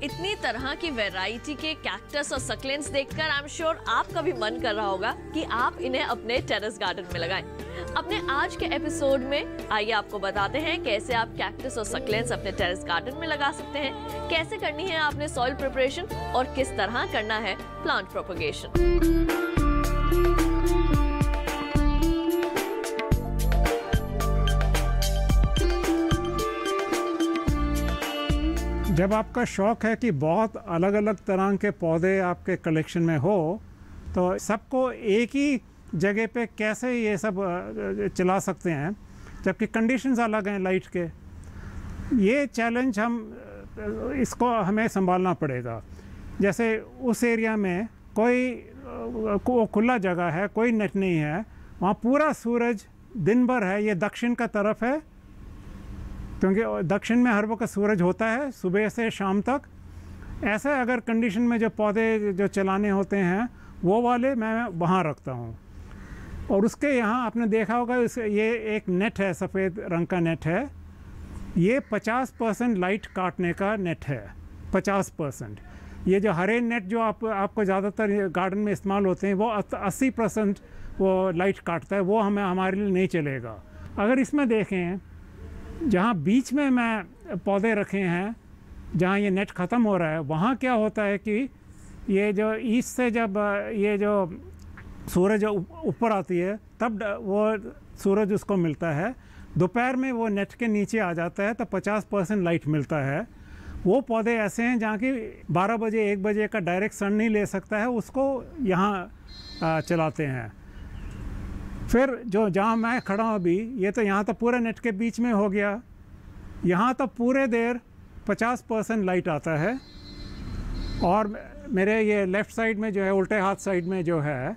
इतनी तरह की वैरायटी के कैक्टस और सक्लेंट्स देखकर आई एम श्योर आपका भी मन कर रहा होगा कि आप इन्हें अपने टेरेस गार्डन में लगाएं। अपने आज के एपिसोड में आइए आपको बताते हैं कैसे आप कैक्टस और सक्लेंट्स अपने टेरेस गार्डन में लगा सकते हैं, कैसे करनी है आपने सॉइल प्रिपरेशन और किस तरह करना है प्लांट प्रोपगेशन। जब आपका शौक़ है कि बहुत अलग अलग तरह के पौधे आपके कलेक्शन में हो, तो सबको एक ही जगह पे कैसे ये सब चला सकते हैं, जबकि कंडीशंस अलग हैं लाइट के। ये चैलेंज इसको हमें संभालना पड़ेगा। जैसे उस एरिया में कोई खुला जगह है, कोई नेट नहीं है, वहाँ पूरा सूरज दिन भर है, ये दक्षिण का तरफ है, क्योंकि दक्षिण में हर वक्त सूरज होता है सुबह से शाम तक। ऐसे अगर कंडीशन में जो पौधे जो चलाने होते हैं वो वाले मैं वहाँ रखता हूँ। और उसके यहाँ आपने देखा होगा ये एक नेट है, सफ़ेद रंग का नेट है। ये 50% लाइट काटने का नेट है, 50%। ये जो हरे नेट जो आपको ज़्यादातर गार्डन में इस्तेमाल होते हैं वो 80% वो लाइट काटता है, वो हमारे लिए नहीं चलेगा। अगर इसमें देखें, जहाँ बीच में मैं पौधे रखे हैं, जहाँ ये नेट ख़त्म हो रहा है, वहाँ क्या होता है कि ये जो ईस्ट से जब ये जो सूरज ऊपर आती है तब वो सूरज उसको मिलता है। दोपहर में वो नेट के नीचे आ जाता है तो 50% लाइट मिलता है। वो पौधे ऐसे हैं जहाँ की 12 बजे 1 बजे का डायरेक्ट सन नहीं ले सकता है, उसको यहाँ चलाते हैं। फिर जहाँ मैं खड़ा हूँ अभी, ये तो यहाँ तो पूरे नेट के बीच में हो गया, यहाँ तो पूरे देर 50% लाइट आता है। और मेरे ये लेफ़्ट साइड में जो है, उल्टे हाथ साइड में जो है,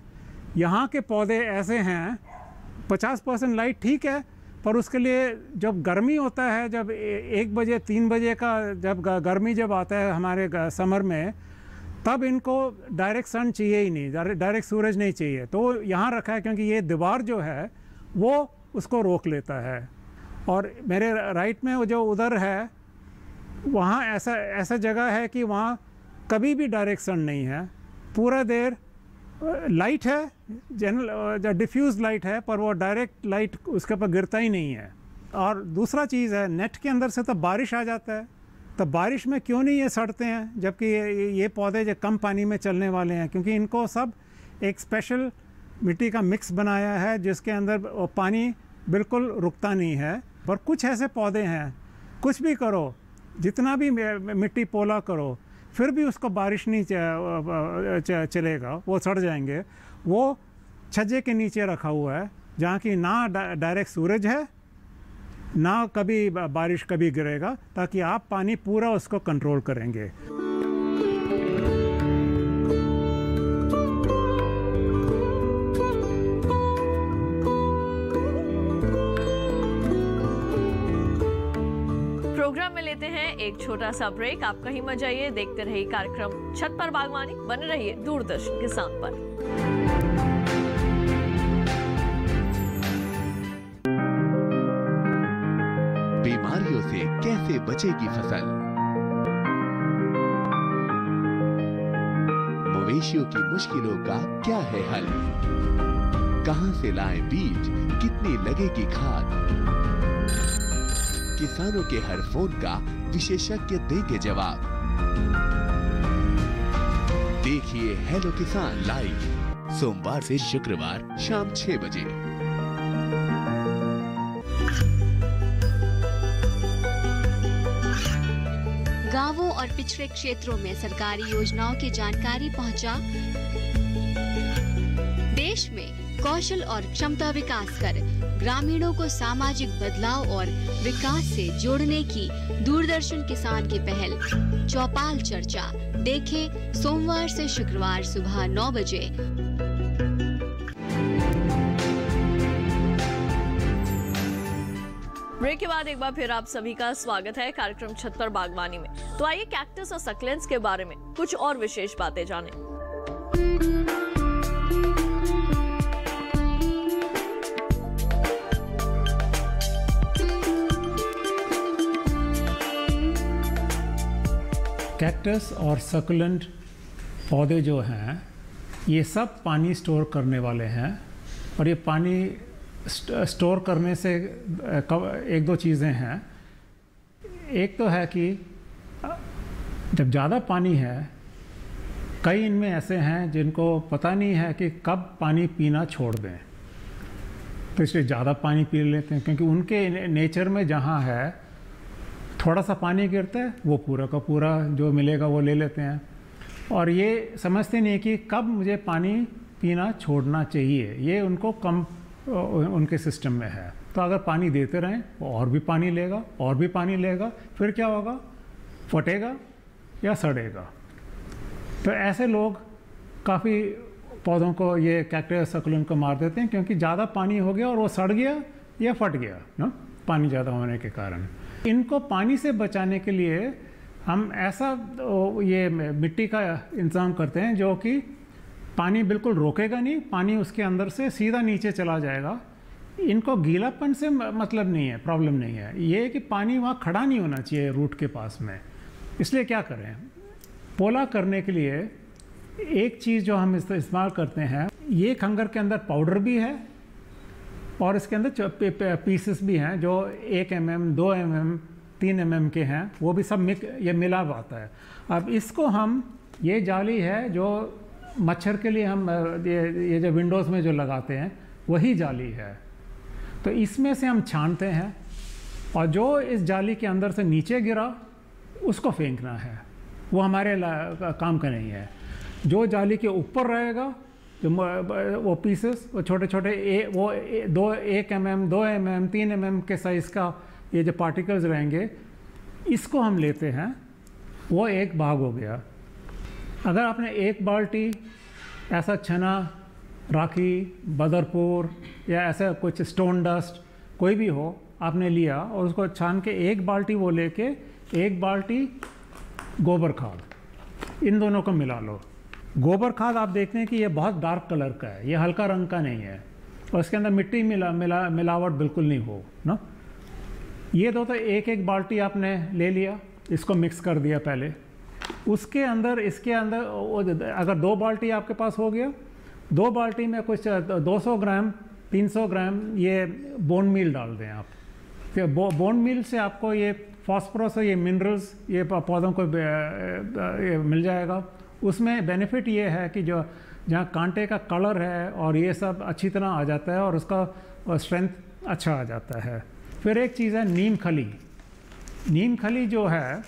यहाँ के पौधे ऐसे हैं 50% लाइट ठीक है, पर उसके लिए जब गर्मी होता है, जब 1 बजे 3 बजे का जब गर्मी जब आता है हमारे समर में, तब इनको डायरेक्ट सन चाहिए ही नहीं, डायरेक्ट सूरज नहीं चाहिए। तो यहाँ रखा है क्योंकि ये दीवार जो है वो उसको रोक लेता है। और मेरे राइट में वो जो उधर है, वहाँ ऐसा जगह है कि वहाँ कभी भी डायरेक्ट सन नहीं है, पूरा देर लाइट है, जनरल डिफ्यूज़ लाइट है, पर वो डायरेक्ट लाइट उसके ऊपर गिरता ही नहीं है। और दूसरा चीज़ है, नेट के अंदर से तो बारिश आ जाता है, तो बारिश में क्यों नहीं ये सड़ते हैं, जबकि ये पौधे जो कम पानी में चलने वाले हैं, क्योंकि इनको सब एक स्पेशल मिट्टी का मिक्स बनाया है जिसके अंदर पानी बिल्कुल रुकता नहीं है। पर कुछ ऐसे पौधे हैं, कुछ भी करो, जितना भी मिट्टी पोला करो, फिर भी उसको बारिश नहीं चलेगा, वो सड़ जाएंगे। वो छज्जे के नीचे रखा हुआ है, जहाँ की ना डायरेक्ट सूरज है, ना कभी बारिश कभी गिरेगा, ताकि आप पानी पूरा उसको कंट्रोल करेंगे। प्रोग्राम में लेते हैं एक छोटा सा ब्रेक। आप कहीं मत जाइए, देखते रहिए कार्यक्रम छत पर बागवानी, बने रहिए दूरदर्शन किसान पर। बीमारियों से कैसे बचेगी फसल? मवेशियों की मुश्किलों का क्या है हल? कहां से लाएं बीज, कितनी लगेगी खाद? किसानों के हर फोन का विशेषज्ञ देंगे जवाब। देखिए हेलो किसान लाइव, सोमवार से शुक्रवार शाम 6 बजे। गांवों और पिछड़े क्षेत्रों में सरकारी योजनाओं की जानकारी पहुंचा। देश में कौशल और क्षमता विकास कर ग्रामीणों को सामाजिक बदलाव और विकास से जोड़ने की दूरदर्शन किसान की पहल चौपाल चर्चा देखें सोमवार से शुक्रवार सुबह 9 बजे। ब्रेक के बाद एक बार फिर आप सभी का स्वागत है कार्यक्रम छत पर बागवानी में। तो आइए कैक्टस और सक्लेंट्स के बारे में कुछ और विशेष बातें जानें। कैक्टस और सक्युलेंट पौधे जो हैं ये सब पानी स्टोर करने वाले हैं, और ये पानी स्टोर करने से एक दो चीज़ें हैं। एक तो है कि जब ज़्यादा पानी है, कई इनमें ऐसे हैं जिनको पता नहीं है कि कब पानी पीना छोड़ दें, तो इसलिए ज़्यादा पानी पी लेते हैं, क्योंकि उनके नेचर में जहाँ है थोड़ा सा पानी गिरता है वो पूरा का पूरा जो मिलेगा वो ले लेते हैं, और ये समझते नहीं कि कब मुझे पानी पीना छोड़ना चाहिए। ये उनको कम उनके सिस्टम में है। तो अगर पानी देते रहें वो और भी पानी लेगा और भी पानी लेगा, फिर क्या होगा, फटेगा या सड़ेगा। तो ऐसे लोग काफ़ी पौधों को, ये कैक्टस सक्युलेंट को मार देते हैं, क्योंकि ज़्यादा पानी हो गया और वो सड़ गया या फट गया ना, पानी ज़्यादा होने के कारण। इनको पानी से बचाने के लिए हम ऐसा ये मिट्टी का इंतज़ाम करते हैं जो कि पानी बिल्कुल रोकेगा नहीं, पानी उसके अंदर से सीधा नीचे चला जाएगा। इनको गीलापन से मतलब नहीं है, प्रॉब्लम नहीं है, ये है कि पानी वहाँ खड़ा नहीं होना चाहिए रूट के पास में। इसलिए क्या करें, पोला करने के लिए एक चीज़ जो हम इस्तेमाल करते हैं, ये खंगर के अंदर पाउडर भी है और इसके अंदर पीसेस भी हैं जो 1 mm, 2 mm, 3 mm के हैं, वो भी सब ये मिला आता है। अब इसको हम, ये जाली है जो मच्छर के लिए हम ये जो विंडोज़ में जो लगाते हैं वही जाली है, तो इसमें से हम छानते हैं और जो इस जाली के अंदर से नीचे गिरा उसको फेंकना है, वो हमारे काम का नहीं है। जो जाली के ऊपर रहेगा, जो वो पीसेस, वो छोटे छोटे 1 mm, 2 mm, 3 mm के साइज़ का ये जो पार्टिकल्स रहेंगे, इसको हम लेते हैं, वो एक भाग हो गया। अगर आपने एक बाल्टी ऐसा चना, राखी, बदरपुर या ऐसा कुछ स्टोन डस्ट कोई भी हो आपने लिया और उसको छान के एक बाल्टी वो लेके 1 बाल्टी गोबर खाद, इन दोनों को मिला लो। गोबर खाद आप देखते हैं कि ये बहुत डार्क कलर का है, ये हल्का रंग का नहीं है, और इसके अंदर मिट्टी मिलावट बिल्कुल नहीं हो ना। ये दो तो 1-1 बाल्टी आपने ले लिया, इसको मिक्स कर दिया पहले, उसके अंदर इसके अंदर अगर 2 बाल्टी आपके पास हो गया, 2 बाल्टी में कुछ 200 ग्राम 300 ग्राम ये बोन मील डाल दें आप। फिर बोन मील से आपको ये फास्फोरस और ये मिनरल्स ये पौधों को ये मिल जाएगा। उसमें बेनिफिट ये है कि जो जहाँ कांटे का कलर है और ये सब अच्छी तरह आ जाता है और उसका स्ट्रेंथ अच्छा आ जाता है। फिर एक चीज़ है नीम खली। नीम खली जो है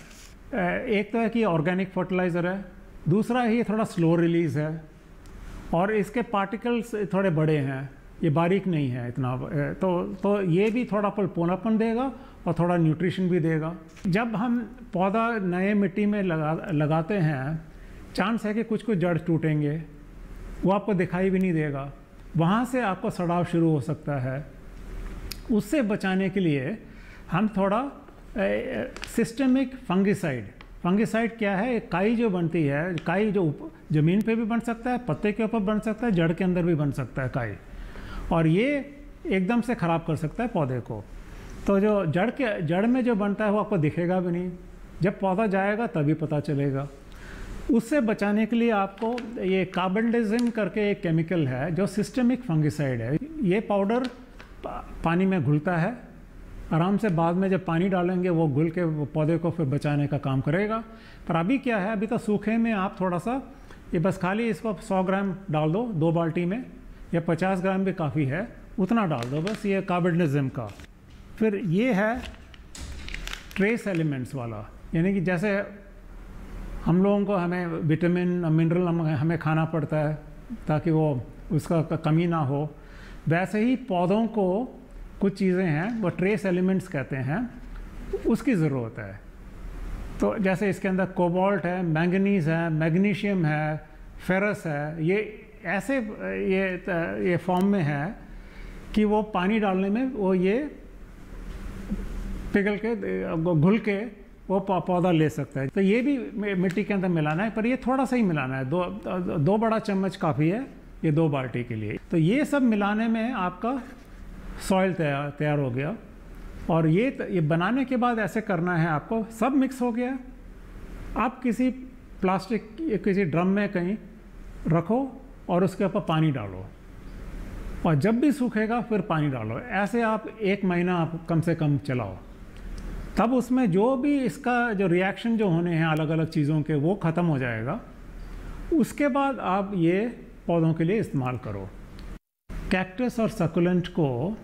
एक तो है कि ऑर्गेनिक फर्टिलाइज़र है, दूसरा ये थोड़ा स्लो रिलीज़ है और इसके पार्टिकल्स थोड़े बड़े हैं, ये बारीक नहीं है इतना, तो ये भी थोड़ा पोलापन देगा और थोड़ा न्यूट्रिशन भी देगा। जब हम पौधा नए मिट्टी में लगाते हैं, चांस है कि कुछ जड़ टूटेंगे, वो आपको दिखाई भी नहीं देगा, वहाँ से आपको सड़ाव शुरू हो सकता है। उससे बचाने के लिए हम थोड़ा सिस्टमिक फंगिसाइड क्या है, काई जो बनती है, काई जो ज़मीन पे भी बन सकता है, पत्ते के ऊपर बन सकता है, जड़ के अंदर भी बन सकता है काई, और ये एकदम से ख़राब कर सकता है पौधे को। तो जो जड़ में जो बनता है वो आपको दिखेगा भी नहीं, जब पौधा जाएगा तभी पता चलेगा। उससे बचाने के लिए आपको ये कार्बेंडाजिम करके एक केमिकल है जो सिस्टमिक फंगिसाइड है। ये पाउडर पानी में घुलता है आराम से, बाद में जब पानी डालेंगे वो घुल के पौधे को फिर बचाने का काम करेगा। पर अभी क्या है, अभी तो सूखे में आप थोड़ा सा ये बस खाली इसको 100 ग्राम डाल दो 2 बाल्टी में, या 50 ग्राम भी काफ़ी है, उतना डाल दो बस, ये कार्बेंडाजिम का। फिर ये है ट्रेस एलिमेंट्स वाला, यानी कि जैसे हम लोगों को हमें विटामिन मिनरल हमें खाना पड़ता है ताकि वो उसका कमी ना हो, वैसे ही पौधों को कुछ चीज़ें हैं वो ट्रेस एलिमेंट्स कहते हैं, उसकी ज़रूरत है। तो जैसे इसके अंदर कोबाल्ट है, मैंगनीज़ है, मैग्नीशियम है, फेरस है, ये ऐसे ये फॉर्म में है कि वो पानी डालने में वो ये पिघल के घुल के वो पौधा ले सकता है। तो ये भी मिट्टी के अंदर मिलाना है, पर ये थोड़ा सा ही मिलाना है, 2 बड़ा चम्मच काफ़ी है ये 2 बाल्टी के लिए। तो ये सब मिलाने में आपका सॉइल तैयार हो गया। और ये बनाने के बाद ऐसे करना है आपको, सब मिक्स हो गया, आप किसी प्लास्टिक किसी ड्रम में कहीं रखो और उसके ऊपर पानी डालो, और जब भी सूखेगा फिर पानी डालो। ऐसे आप 1 महीना आप कम से कम चलाओ, तब उसमें जो भी इसका जो रिएक्शन जो होने हैं अलग अलग चीज़ों के, वो ख़त्म हो जाएगा। उसके बाद आप ये पौधों के लिए इस्तेमाल करो। कैक्टस और सकुलेंट को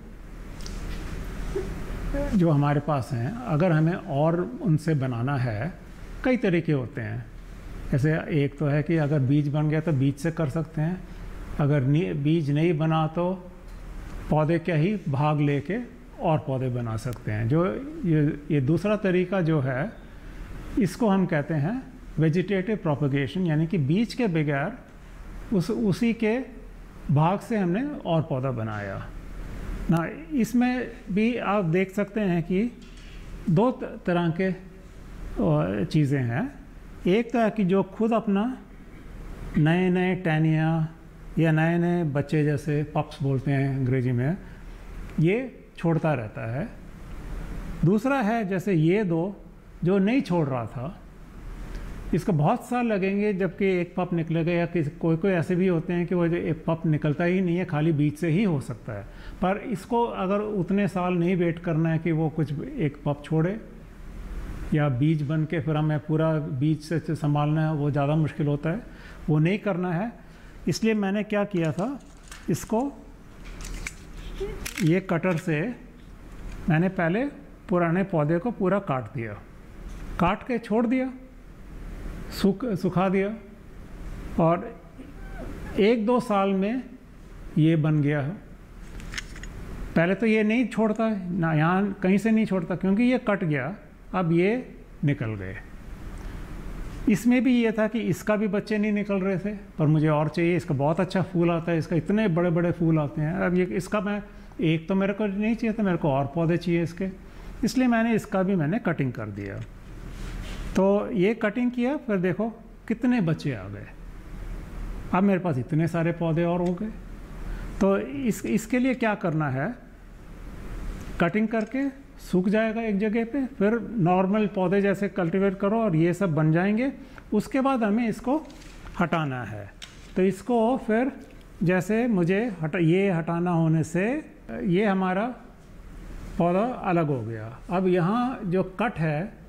जो हमारे पास हैं, अगर हमें और उनसे बनाना है, कई तरीके होते हैं। जैसे एक तो है कि अगर बीज बन गया तो बीज से कर सकते हैं, अगर बीज नहीं बना तो पौधे का ही भाग लेके और पौधे बना सकते हैं। जो ये दूसरा तरीका जो है, इसको हम कहते हैं वेजिटेटिव प्रोपगेशन, यानी कि बीज के बगैर उसी के भाग से हमने और पौधा बनाया ना। इसमें भी आप देख सकते हैं कि 2 तरह के चीज़ें हैं। एक तो है कि जो खुद अपना नए नए टैनिया या नए नए बच्चे, जैसे पप्स बोलते हैं अंग्रेजी में, ये छोड़ता रहता है। दूसरा है जैसे ये 2 जो नहीं छोड़ रहा था, इसको बहुत साल लगेंगे जबकि एक पप निकलेगा, या कोई ऐसे भी होते हैं कि वो जो एक पप निकलता ही नहीं है, खाली बीज से ही हो सकता है। पर इसको अगर उतने साल नहीं वेट करना है कि वो कुछ एक पप छोड़े या बीज बन के फिर हमें पूरा बीज से संभालना है, वो ज़्यादा मुश्किल होता है, वो नहीं करना है। इसलिए मैंने क्या किया था, इसको ये कटर से मैंने पहले पुराने पौधे को पूरा काट दिया, काट के छोड़ दिया, सुखा दिया, और 1-2 साल में ये बन गया है। पहले तो ये नहीं छोड़ता है ना, यहाँ कहीं से नहीं छोड़ता, क्योंकि ये कट गया, अब ये निकल गए। इसमें भी ये था कि इसका भी बच्चे नहीं निकल रहे थे, पर मुझे और चाहिए। इसका बहुत अच्छा फूल आता है, इसका इतने बड़े बड़े फूल आते हैं। अब ये इसका मैं एक तो मेरे को नहीं चाहिए था, मेरे को और पौधे चाहिए इसके, इसलिए मैंने इसका भी कटिंग कर दिया। तो ये कटिंग किया, फिर देखो कितने बच्चे आ गए। अब मेरे पास इतने सारे पौधे और हो गए। तो इसके लिए क्या करना है, कटिंग करके सूख जाएगा एक जगह पे, फिर नॉर्मल पौधे जैसे कल्टीवेट करो और ये सब बन जाएंगे। उसके बाद हमें इसको हटाना है। तो इसको फिर जैसे मुझे ये हटाना होने से ये हमारा पौधा अलग हो गया। अब यहाँ जो कट है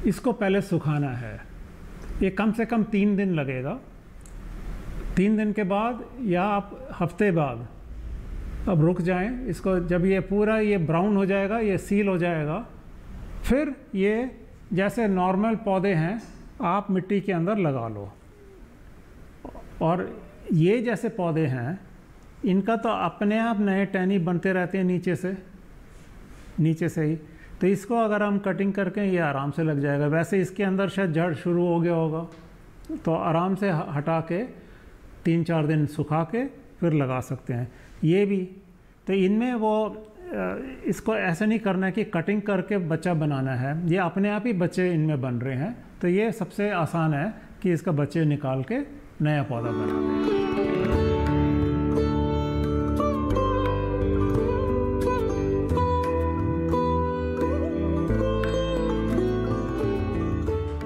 इसको पहले सुखाना है। ये कम से कम 3 दिन लगेगा। 3 दिन के बाद या आप हफ्ते बाद अब रुक जाएं इसको। जब ये पूरा ये ब्राउन हो जाएगा, ये सील हो जाएगा, फिर ये जैसे नॉर्मल पौधे हैं आप मिट्टी के अंदर लगा लो। और ये जैसे पौधे हैं इनका तो अपने आप नए टहनी बनते रहते हैं नीचे से ही। तो इसको अगर हम कटिंग करके ये आराम से लग जाएगा। वैसे इसके अंदर शायद जड़ शुरू हो गया होगा, तो आराम से हटा के 3-4 दिन सुखा के फिर लगा सकते हैं। ये भी तो इनमें वो इसको ऐसे नहीं करना है कि कटिंग करके बच्चा बनाना है, ये अपने आप ही बच्चे इनमें बन रहे हैं। तो ये सबसे आसान है कि इसका बच्चे निकाल के नया पौधा बना दें।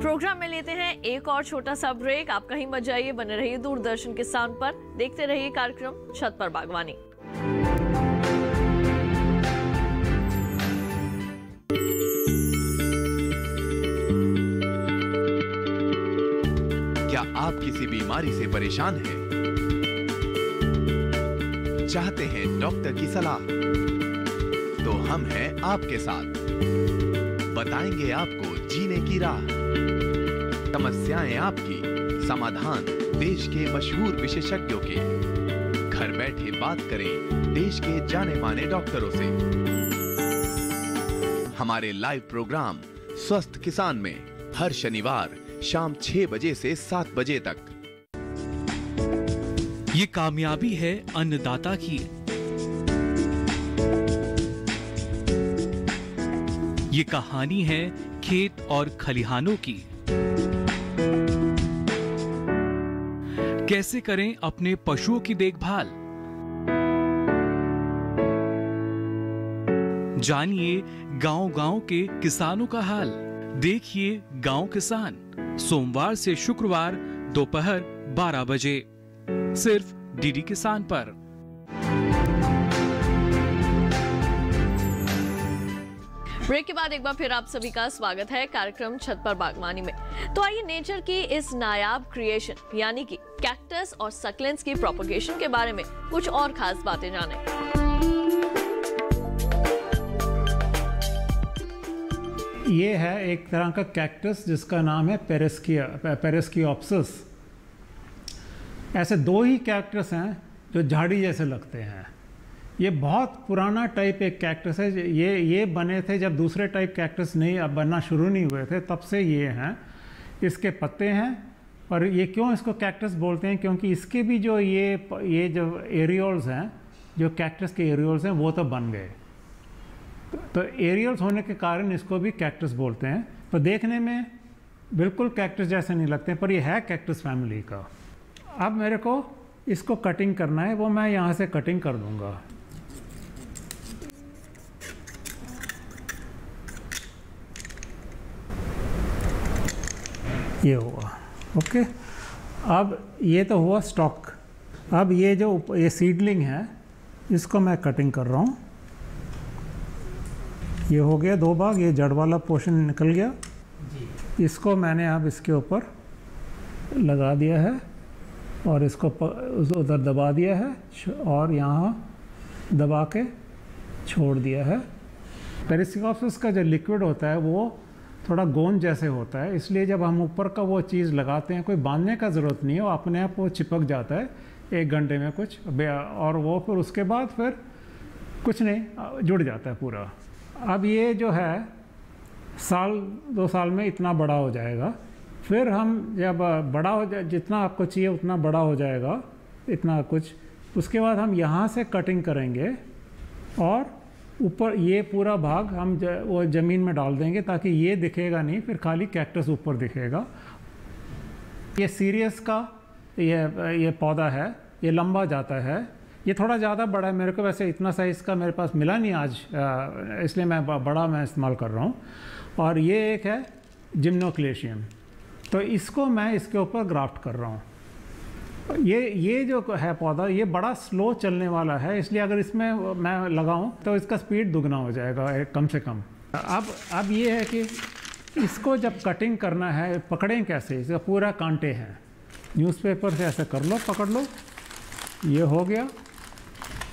प्रोग्राम में लेते हैं एक और छोटा सा ब्रेक। आप कहीं मत जाइए, बने रहिए दूरदर्शन के साउंड पर, देखते रहिए कार्यक्रम छत पर बागवानी। क्या आप किसी बीमारी से परेशान हैं? चाहते हैं डॉक्टर की सलाह? तो हम हैं आपके साथ, बताएंगे आपको जीने की राह। समस्याएं आपकी, समाधान देश के मशहूर विशेषज्ञों के। घर बैठे बात करें देश के जाने माने डॉक्टरों से। हमारे लाइव प्रोग्राम स्वस्थ किसान में हर शनिवार शाम 6 बजे से 7 बजे तक। ये कामयाबी है अन्नदाता की। ये कहानी है खेत और खलिहानों की। कैसे करें अपने पशुओं की देखभाल, जानिए गांव-गांव के किसानों का हाल। देखिए गांव किसान, सोमवार से शुक्रवार दोपहर 12 बजे सिर्फ डीडी किसान पर। ब्रेक के बाद एक बार फिर आप सभी का स्वागत है कार्यक्रम छत पर बागवानी में। तो आइए नेचर की इस नायाब क्रिएशन यानी कि कैक्टस और सक्लेंट्स की प्रोपगेशन के बारे में कुछ और खास बातें जानें। ये है एक तरह का कैक्टस जिसका नाम है पेरेस्कियोप्सिस। ऐसे दो ही कैक्टस हैं जो झाड़ी जैसे लगते हैं। ये बहुत पुराना टाइप एक कैक्टस है। ये बने थे जब दूसरे टाइप कैक्टस नहीं अब बनना शुरू नहीं हुए थे, तब से ये हैं। इसके पत्ते हैं और ये क्यों इसको कैक्टस बोलते हैं, क्योंकि इसके भी जो ये जो एरियोल्स हैं, जो कैक्टस के एरियोल्स हैं, वो तो बन गए। तो एरियल्स होने के कारण इसको भी कैक्टस बोलते हैं। तो देखने में बिल्कुल कैक्टस जैसे नहीं लगते, पर ये है कैक्टस फैमिली का। अब मेरे को इसको कटिंग करना है, वो मैं यहाँ से कटिंग कर दूँगा। ये हुआ ओके। अब ये तो हुआ स्टॉक। अब ये जो ये सीडलिंग है, इसको मैं कटिंग कर रहा हूँ। ये हो गया 2 भाग, ये जड़ वाला पोर्शन निकल गया। इसको मैंने अब इसके ऊपर लगा दिया है और इसको उधर दबा दिया है और यहाँ दबा के छोड़ दिया है। पेरिस्कियोप्सिस का जो लिक्विड होता है वो थोड़ा गोंद जैसे होता है, इसलिए जब हम ऊपर का वो चीज़ लगाते हैं, कोई बांधने का ज़रूरत नहीं है, वो अपने आप वो चिपक जाता है 1 घंटे में कुछ, और वो फिर उसके बाद फिर कुछ नहीं, जुड़ जाता है पूरा। अब ये जो है 1-2 साल में इतना बड़ा हो जाएगा। फिर हम जब बड़ा हो जाए, जितना आपको चाहिए उतना बड़ा हो जाएगा, इतना कुछ, उसके बाद हम यहाँ से कटिंग करेंगे और ऊपर ये पूरा भाग हम वो ज़मीन में डाल देंगे ताकि ये दिखेगा नहीं, फिर खाली कैक्टस ऊपर दिखेगा। ये सीरियस का ये पौधा है, ये लंबा जाता है। ये थोड़ा ज़्यादा बड़ा है, मेरे को वैसे इतना साइज़ का मेरे पास मिला नहीं आज, इसलिए मैं बड़ा मैं इस्तेमाल कर रहा हूँ। और ये एक है जिम्नोक्लेशियम, तो इसको मैं इसके ऊपर ग्राफ्ट कर रहा हूँ। ये जो है पौधा, ये बड़ा स्लो चलने वाला है, इसलिए अगर इसमें मैं लगाऊं तो इसका स्पीड दुगना हो जाएगा कम से कम। अब ये है कि इसको जब कटिंग करना है, पकड़ें कैसे, इसका पूरा कांटे हैं। न्यूज़पेपर से ऐसे कर लो, पकड़ लो, ये हो गया।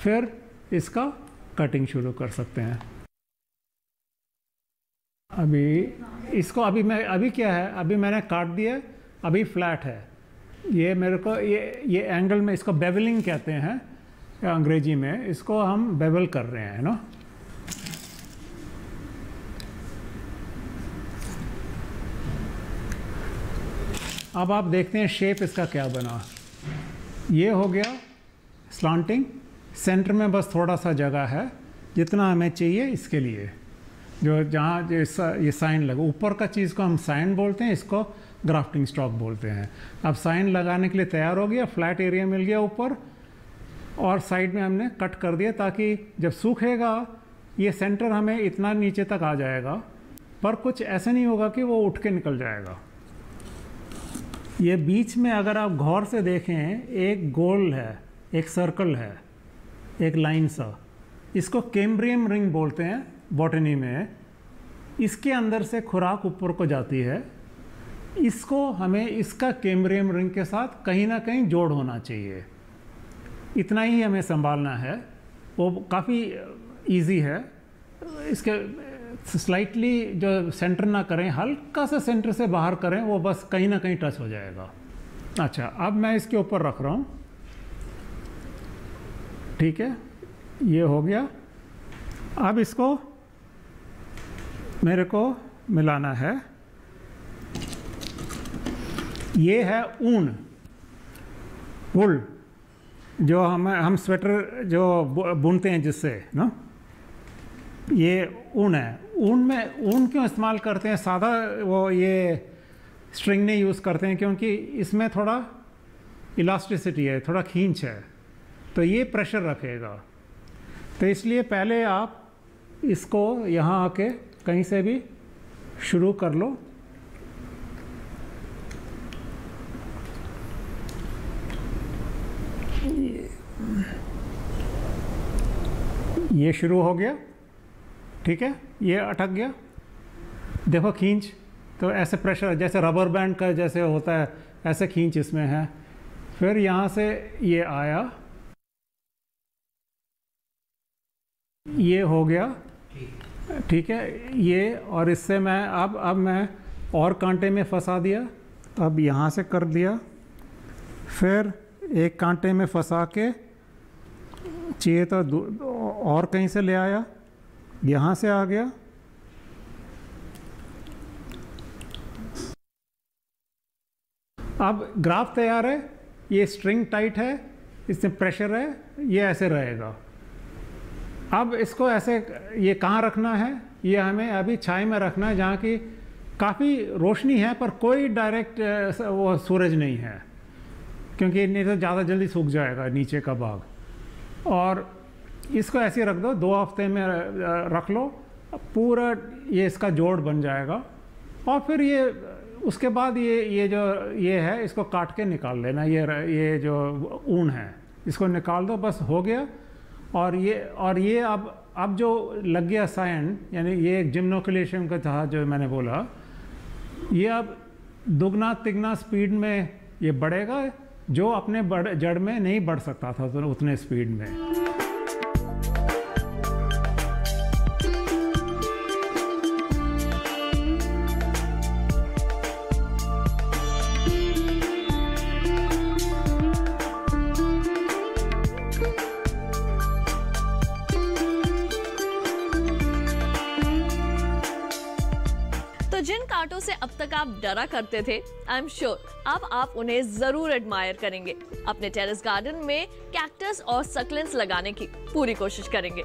फिर इसका कटिंग शुरू कर सकते हैं। अभी क्या है, अभी मैंने काट दिया, अभी फ्लैट है। ये मेरे को ये एंगल में, इसको बेवलिंग कहते हैं अंग्रेजी में, इसको हम बेवल कर रहे हैं ना। अब आप देखते हैं शेप इसका क्या बना। ये हो गया स्लांटिंग, सेंटर में बस थोड़ा सा जगह है जितना हमें चाहिए इसके लिए, जो जहाँ ये साइन लगा। ऊपर का चीज़ को हम साइन बोलते हैं, इसको ग्राफ्टिंग स्टॉक बोलते हैं। अब साइन लगाने के लिए तैयार हो गया, फ्लैट एरिया मिल गया ऊपर, और साइड में हमने कट कर दिया ताकि जब सूखेगा ये सेंटर हमें इतना नीचे तक आ जाएगा, पर कुछ ऐसा नहीं होगा कि वो उठ के निकल जाएगा। ये बीच में अगर आप गौर से देखें, एक गोल है, एक सर्कल है, एक लाइन सा, इसको कैम्ब्रियम रिंग बोलते हैं बॉटनी में। इसके अंदर से खुराक ऊपर को जाती है, इसको हमें इसका कैम्ब्रियम रिंग के साथ कहीं ना कहीं जोड़ होना चाहिए। इतना ही हमें संभालना है, वो काफ़ी इजी है। इसके स्लाइटली जो सेंटर ना करें, हल्का सा सेंटर से बाहर करें, वो बस कहीं ना कहीं टच हो जाएगा। अच्छा, अब मैं इसके ऊपर रख रहा हूँ, ठीक है, ये हो गया। अब इसको मेरे को मिलाना है। ये है ऊन, वुल, जो हम स्वेटर जो बुनते हैं जिससे ना, ये ऊन है। ऊन क्यों इस्तेमाल करते हैं? सादा वो ये स्ट्रिंग नहीं यूज़ करते हैं क्योंकि इसमें थोड़ा इलास्टिसिटी है, थोड़ा खींच है, तो ये प्रेशर रखेगा। तो इसलिए पहले आप इसको यहाँ आके कहीं से भी शुरू कर लो। ये शुरू हो गया, ठीक है, ये अटक गया, देखो खींच, तो ऐसे प्रेशर जैसे रबर बैंड का जैसे होता है ऐसे खींच इसमें है। फिर यहाँ से ये आया, ये हो गया, ठीक है, ये, और इससे मैं अब मैं और कांटे में फंसा दिया, अब यहाँ से कर दिया, फिर एक कांटे में फंसा के चाहिए तो और कहीं से ले आया, यहाँ से आ गया, अब ग्राफ तैयार है। ये स्ट्रिंग टाइट है, इसमें प्रेशर है, ये ऐसे रहेगा। अब इसको ऐसे, ये कहाँ रखना है, ये हमें अभी छाई में रखना है जहाँ की काफ़ी रोशनी है पर कोई डायरेक्ट वो सूरज नहीं है, क्योंकि नहीं तो ज़्यादा जल्दी सूख जाएगा नीचे का भाग। और इसको ऐसे रख दो, 2 हफ्ते में रख लो, पूरा ये इसका जोड़ बन जाएगा। और फिर ये उसके बाद ये जो ये है इसको काट के निकाल लेना, ये जो ऊन है इसको निकाल दो, बस हो गया। और ये अब जो लग गया साइन, यानी ये एक जिम्नोकुलेशन का था जो मैंने बोला, ये अब दुगना तिगना स्पीड में ये बढ़ेगा, जो अपने जड़ में नहीं बढ़ सकता था तो उतने स्पीड में। जिन कांटों से अब तक आप डरा करते थे, आई एम श्योर अब आप उन्हें जरूर एडमायर करेंगे। अपने टेरेस गार्डन में कैक्टस और सक्लेंट्स लगाने की पूरी कोशिश करेंगे।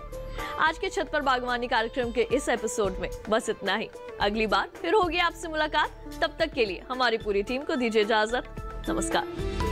आज के छत पर बागवानी कार्यक्रम के इस एपिसोड में बस इतना ही। अगली बार फिर होगी आपसे मुलाकात। तब तक के लिए हमारी पूरी टीम को दीजिए इजाजत। नमस्कार।